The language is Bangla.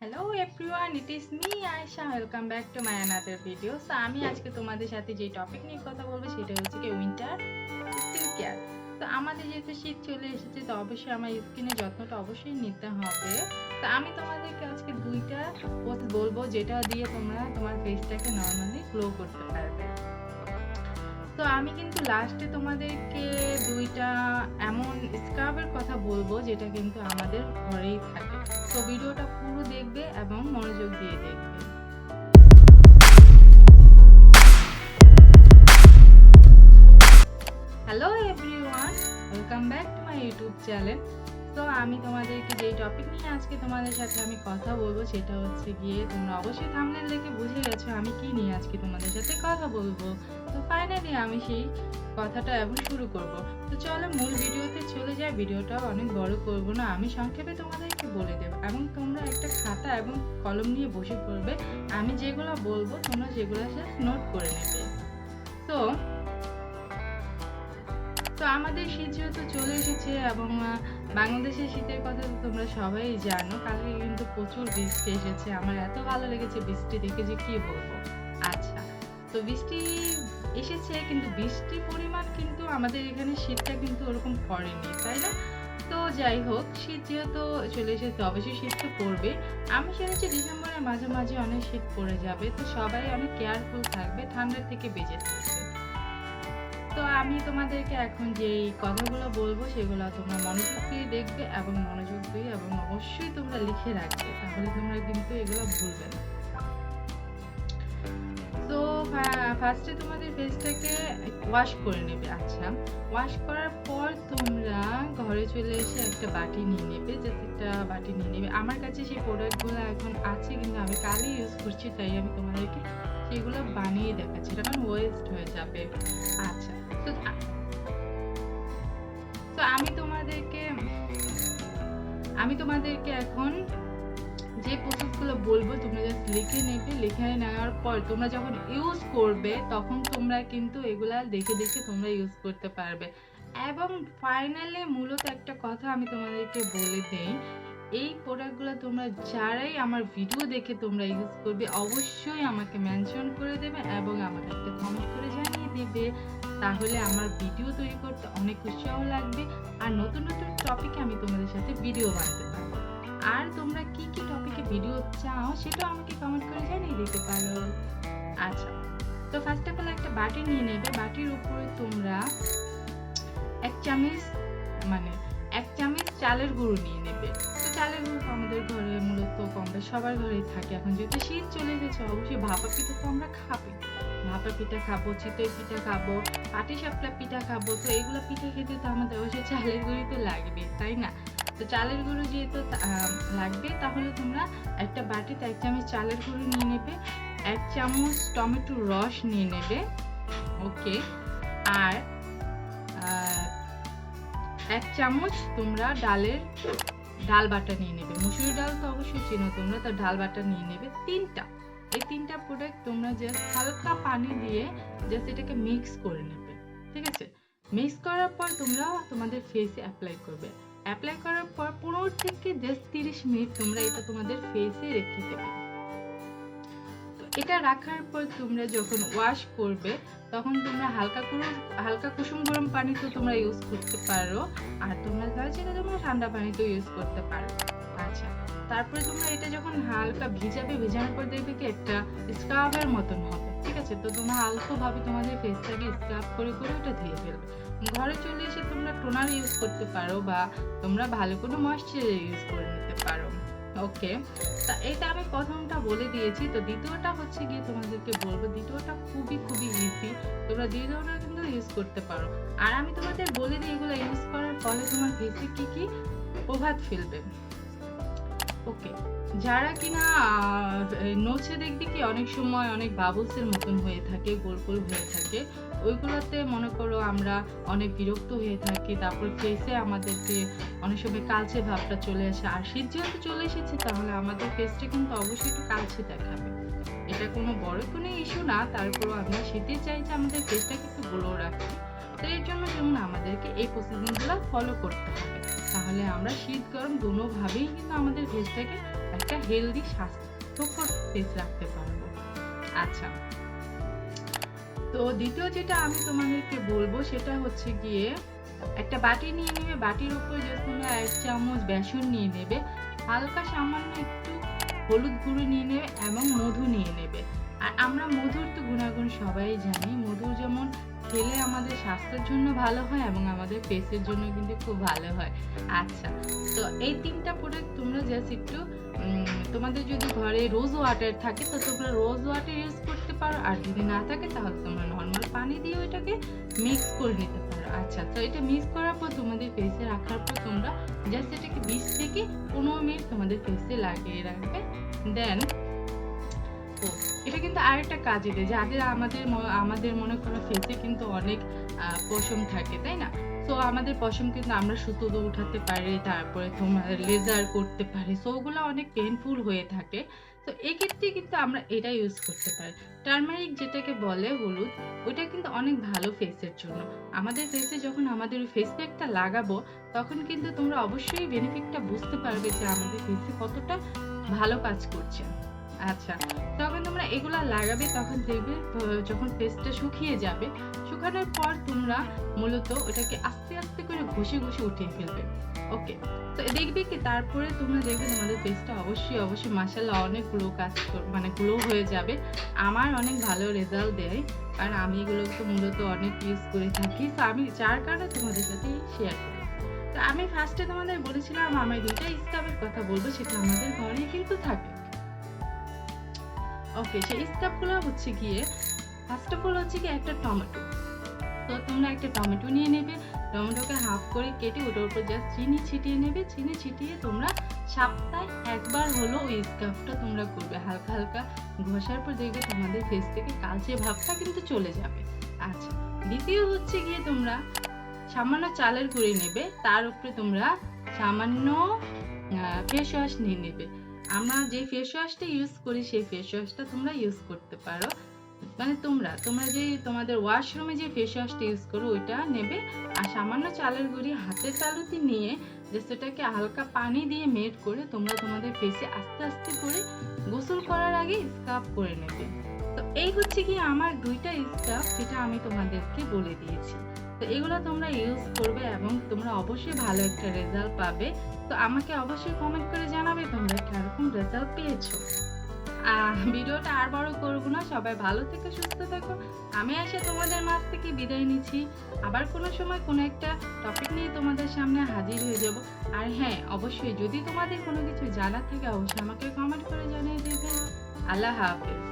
Hello everyone, it is me Ayesha. Welcome back to my another video. So আমি আজকে তোমাদের সাথে যে টপিক নিয়ে কথা বলবো সেটা হচ্ছে কি উইন্টার স্কিন কেয়ার। তো আমাদের যেহেতু শীত চলে এসেছে, তো অবশ্যই আমার স্কিনের যত্নটা অবশ্যই নিতে হবে। তো আমি তোমাদেরকে আজকে দুইটা প্রসেস বলবো যেটা দিয়ে তোমরা তোমার ফেসটাকে নর্মালি গ্লো করতে পারবে। তো আমি কিন্তু লাস্টে তোমাদেরকে দুইটা এমন স্ক্রাবের কথা বলবো যেটা কিন্তু আমাদের ঘরেই থাকে। তো ভিডিওটা পুরো দেখবে এবং মনোযোগ দিয়ে দেখবে। Hello everyone, welcome back to my YouTube channel. তো আমি তোমাদেরকে যেই টপিক নিয়ে আজকে তোমাদের সাথে আমি কথা বলবো সেটা হচ্ছে গিয়ে, তোমরা অবশ্যই থাম্বনেল দেখে বুঝে গেছো আমি কি নিয়ে আজকে তোমাদের সাথে কথা বলবো। তো ফাইনালি আমি সেই কথাটা এখন শুরু করব। তো চলো মূল ভিডিওতে চলে যাই। ভিডিওটা অনেক বড় করব না, আমি সংক্ষেপে তোমাদেরকে বলে দেবো এবং তোমরা একটা খাতা এবং কলম নিয়ে বসে পড়বে। আমি যেগুলো বলবো তোমরা সেগুলো জাস্ট নোট করে নেবে। তো তো আমাদের শীত যেহেতু চলে এসেছে এবং বাংলাদেশের শীতের কথা তো তোমরা সবাই জানো। কালকে কিন্তু প্রচুর বৃষ্টি এসেছে, আমার এত ভালো লেগেছে বৃষ্টি দেখে যে কি বলবো। আচ্ছা, তো বৃষ্টি এসেছে কিন্তু বৃষ্টির পরিমাণ কিন্তু আমাদের এখানে শীতটা কিন্তু ওরকম পড়েনি, তাই না? তো যাই হোক, শীত যেহেতু চলে এসেছে অবশ্যই শীত তো পড়বে। আমি শুনেছি ডিসেম্বরের মাঝামাঝি অনেক শীত পড়ে যাবে, তো সবাই অনেক কেয়ারফুল থাকবে, ঠান্ডার থেকে বেঁচে থাকবে। তো আমি তোমাদেরকে এখন যেই কথাগুলো বলবো সেগুলো তোমরা মনোযোগ দিয়ে দেখবে এবং মনোযোগ দিয়ে এবং অবশ্যই তোমরা লিখে রাখবে, তাহলে তোমরা কিন্তু এগুলো ভুলবে না। তো ফার্স্টে তোমাদের ফেসটাকে ওয়াশ করে নেবে। আচ্ছা, ওয়াশ করার পর তোমরা ঘরে চলে এসে একটা বাটি নিয়ে নেবে, জাস্ট একটা বাটি নিয়ে নেবে। আমার কাছে সেই প্রোডাক্টগুলো এখন আছে কিন্তু আমি কালই ইউজ করছি, তাই আমি তোমাদেরকে সেগুলো বানিয়ে দেখাচ্ছি, এটা কারণ ওয়েস্ট হয়ে যাবে। আচ্ছা, তো তো আমি তোমাদেরকে এখন যে প্রসেসগুলো বলবো তোমরা জাস্ট লিখে নেবে। লিখে নেওয়ার পর তোমরা যখন ইউজ করবে তখন তোমরা কিন্তু এগুলা দেখে দেখে তোমরা ইউজ করতে পারবে। এবং ফাইনালি মূলত একটা কথা আমি তোমাদেরকে বলে দেই, এই প্রোডাক্টগুলো তোমরা যারাই আমার ভিডিও দেখে তোমরা ইউজ করবে অবশ্যই আমাকে মেনশন করে দেবে এবং আমাকে একটা কমেন্ট করে জানিয়ে দেবে, তাহলে আমার ভিডিও তৈরি করতে অনেক উৎসাহ লাগবে আর নতুন নতুন টপিকে আমি তোমাদের সাথে ভিডিও বানাতে পারবো। আর তোমরা কি কি টপিকে ভিডিও চাও সেটাও আমাকে কমেন্ট করে জানিয়ে দিতে পারো। আচ্ছা, তো ফার্স্ট অফ অল একটা বাটি নিয়ে নেবে। বাটির উপরে তোমরা এক চামচ মানে এক চামচ চালের গুঁড়ো নিয়ে নেবে। তো চালের গুঁড়ো আমাদের ঘরে মূলত কম বেশ সবার ঘরেই থাকে। এখন যেহেতু শীত চলে গেছে অবশ্যই ভাপা পিঠা তো আমরা খাবোই। ভাপা পিঠা খাবো, চিতই পিঠা খাবো, পাটিসাপটা পিঠা খাবো। তো এইগুলো পিঠা খেতে তো আমাদের অবশ্যই চালের গুঁড়ি তো লাগবে, তাই না? তো চালের গুঁড়ো যেহেতু লাগবে, তাহলে তোমরা একটা বাটিতে এক চামচ চালের গুঁড়ো নিয়ে নেবে, এক চামচ টমেটোর রস নিয়ে নেবে, ওকে। আর এক চামচ তোমরা ডাল বাটা নিয়ে নেবে। মুসুরি ডাল তো অবশ্যই চেনো তোমরা, তো ডাল বাটা নিয়ে নেবে এই তিনটা প্রোডাক্ট তোমরা জাস্ট হালকা পানি দিয়ে জাস্ট এটাকে মিক্স করে নেবে, ঠিক আছে? মিক্স করার পর তোমরা তোমাদের ফেসে অ্যাপ্লাই করবে। অ্যাপ্লাই করার পর 15 থেকে জাস্ট 30 মিনিট তোমরা এটা তোমাদের ফেসে রেখে দেবে। এটা রাখার পর তোমরা যখন ওয়াশ করবে তখন তোমরা হালকা কুসুম গরম পানি তো তোমরা ইউজ করতে পারো, আর তোমরা চাইলে তোমরা ঠান্ডা পানি তো ইউজ করতে পারো। আচ্ছা, তারপরে তোমরা এটা যখন হালকা ভেজানোর পর দেখবে কি একটা স্ক্রাবের মতন হবে, ঠিক আছে? তো তোমরা হালকাভাবে তোমাদের ফেসটাকে স্ক্রাব করে করে ওটা ধুয়ে ফেলবে। ঘরে চলে এসে তোমরা টোনার ইউজ করতে পারো বা তোমরা ভালো কোনো ময়েশ্চারাইজার ইউজ করে নিতে পারো, ওকে। তা এটা আমি প্রথমটা বলে দিয়েছি। তো দ্বিতীয়টা হচ্ছে গিয়ে তোমাদেরকে বলবো, দ্বিতীয়টা খুবই খুবই ইজি, তোমরা দ্বিতীয়টা কিন্তু ইউজ করতে পারো। আর আমি তোমাদের বলে দিই এগুলো ইউজ করার ফলে তোমার ফেসে কি কি প্রভাব ফেলবে, ওকে। যারা কিনা নোচে দেখবে কি অনেক সময় অনেক বাবলসের মতন হয়ে থাকে, গোল গোল হয়ে থাকে, ওইগুলোতে মনে করো আমরা অনেক বিরক্ত হয়ে থাকি, তারপর ফেসে আমাদেরকে অনেক সময় কালচে ভাবটা চলে আসে। আর শীত যেহেতু চলে এসেছে তাহলে আমাদের ফেসটা কিন্তু অবশ্যই একটু কালচে দেখাবে। এটা কোনো বড় কোনো ইস্যু না, তারপরও আমরা শীতে চাই যে আমাদের ফেসটাকে একটু গ্লো রাখি। তো এর জন্য যেমন আমাদেরকে এই প্রসিডিংগুলো ফলো করতে হবে, তাহলে আমরা শীত গরম দুটোভাবেই কিন্তু আমাদের ফেসটাকে একটা হেলদি স্বাস্থ্যকর ফেস রাখতে পারবো। আচ্ছা, তো দ্বিতীয় যেটা আমি তোমাদেরকে বলবো সেটা হচ্ছে গিয়ে একটা বাটি নিয়ে নেবে, বাটির উপর জাস্ট তোমরা 1 চামচ বেসন নিয়ে নেবে, হালকা সামান্য একটু হলুদ গুঁড়ো নিয়ে নেবে এবং মধু নিয়ে নেবে। আর আমরা মধুর তো গুণাগুণ সবাই জানি, মধু যেমন খেলে আমাদের স্বাস্থ্যের জন্য ভালো হয় এবং আমাদের ফেসের জন্য কিন্তু খুব ভালো হয়। আচ্ছা, তো এই 3টা প্রোডাক্ট তোমরা জাস্ট একটু তোমাদের যদি ঘরে রোজ ওয়াটার থাকে তো তোমরা রোজ ওয়াটার ইউজ করতে পারো, আর যদি না থাকে তাহলে তোমরা নর্মাল পানি দিয়ে ওইটাকে মিক্স করে নিতে পারো। আচ্ছা, তো এটা মিক্স করার পর তোমাদের ফেসে রাখার পর তোমরা জাস্ট এটাকে 20 থেকে 15 মিনিট তোমাদের ফেসে লাগিয়ে রাখবে। দেন এটা কিন্তু আরেকটা কাজে দেয়, যাদের আমাদের মনে করো ফেসে কিন্তু অনেক পশম থাকে, তাই না? তো আমাদের পশম কিন্তু আমরা সুতো দিয়ে উঠাতে পারি, তারপরে তোমার লেজার করতে পারি, সো ওগুলো অনেক পেইনফুল হয়ে থাকে। তো এক্ষেত্রে কিন্তু আমরা এটা ইউজ করতে পারি, টার্মারিক যেটাকে বলে হলুদ, ওইটা কিন্তু অনেক ভালো ফেসের জন্য। আমাদের ফেসে যখন আমাদের ওই ফেস প্যাকটা লাগাবো তখন কিন্তু তোমরা অবশ্যই বেনিফিটটা বুঝতে পারবে যে আমাদের ফেসে কতটা ভালো কাজ করছে। আচ্ছা, তখন তোমরা এগুলা লাগাবে, তখন দেখবে যখন ফেসটা শুকিয়ে যাবে, শুকানোর পর তোমরা মূলত ওটাকে আস্তে আস্তে করে ঘষে ঘষে উঠিয়ে ফেলবে। ওকে, তো দেখবে কি তারপরে তোমরা দেখবে তোমাদের ফেসটা অবশ্যই মাশাআল্লাহ অনেক গ্লো হয়ে যাবে। আমার অনেক ভালো রেজাল্ট দেয়, কারণ আমি এগুলো তো মূলত অনেক ইউজ করে থাকি, তো আমি যার কারণে তোমাদের সাথে শেয়ার করি। তো আমি ফার্স্টে তোমাদের বলেছিলাম আমি 2টা স্কাবের কথা বলবো, সেটা আমাদের ঘরেই কিন্তু থাকে। ওকে, সেই স্কাবগুলো হচ্ছে গিয়ে ফার্স্ট অফ অল হচ্ছে কি একটা টমেটো। তো তোমরা একটা টমেটো নিয়ে নেবে, টমেটোকে হাফ করে কেটে ওটার উপর জাস্ট চিনি ছিটিয়ে নেবে, চিনি ছিটিয়ে তোমরা সপ্তাহে একবার হলো ওই স্কাবটা তোমরা করবে, হালকা হালকা ঘষার পর দেখবে তোমাদের ফেস থেকে কালচে ভাবটা কিন্তু চলে যাবে। আচ্ছা, দ্বিতীয় হচ্ছে গিয়ে তোমরা সামান্য চালের গুঁড়ি নেবে, তার উপরে তোমরা সামান্য ফেস ওয়াশ নিয়ে নেবে। আমরা যে ফেস ওয়াশটা ইউজ করি সেই ফেস ওয়াশটা তোমরা ইউজ করতে পারো, মানে তোমরা যে তোমাদের ওয়াশরুমে যে ফেস ওয়াশটা ইউজ করো ওইটা নেবে, আর সামান্য চালের গুঁড়ি হাতের তালুতে নিয়ে যে সেটাকে হালকা পানি দিয়ে মেল্ট করে তোমরা তোমাদের ফেসে আস্তে আস্তে করে গোসল করার আগে স্ক্রাব করে নেবে। তো এই হচ্ছে কি আমার 2টা স্ক্রাব যেটা আমি তোমাদেরকে বলে দিয়েছি। তো এগুলো তোমরা ইউজ করবে এবং তোমরা অবশ্যই ভালো একটা রেজাল্ট পাবে। তো আমাকে অবশ্যই কমেন্ট করে জানাবে তোমরা কিরকম রেজাল্ট পেয়েছো। ভিডিওটা আর বড় করবো না, সবাই ভালো থেকে সুস্থ থাকো। আমি এসে তোমাদের মাঝ থেকে বিদায় নিচ্ছি, আবার কোনো সময় কোনো একটা টপিক নিয়ে তোমাদের সামনে হাজির হয়ে যাব। আর হ্যাঁ, অবশ্যই যদি তোমাদের কোনো কিছু জানার থাকে অবশ্যই আমাকে কমেন্ট করে জানিয়ে দেবে। আল্লাহ হাফেজ।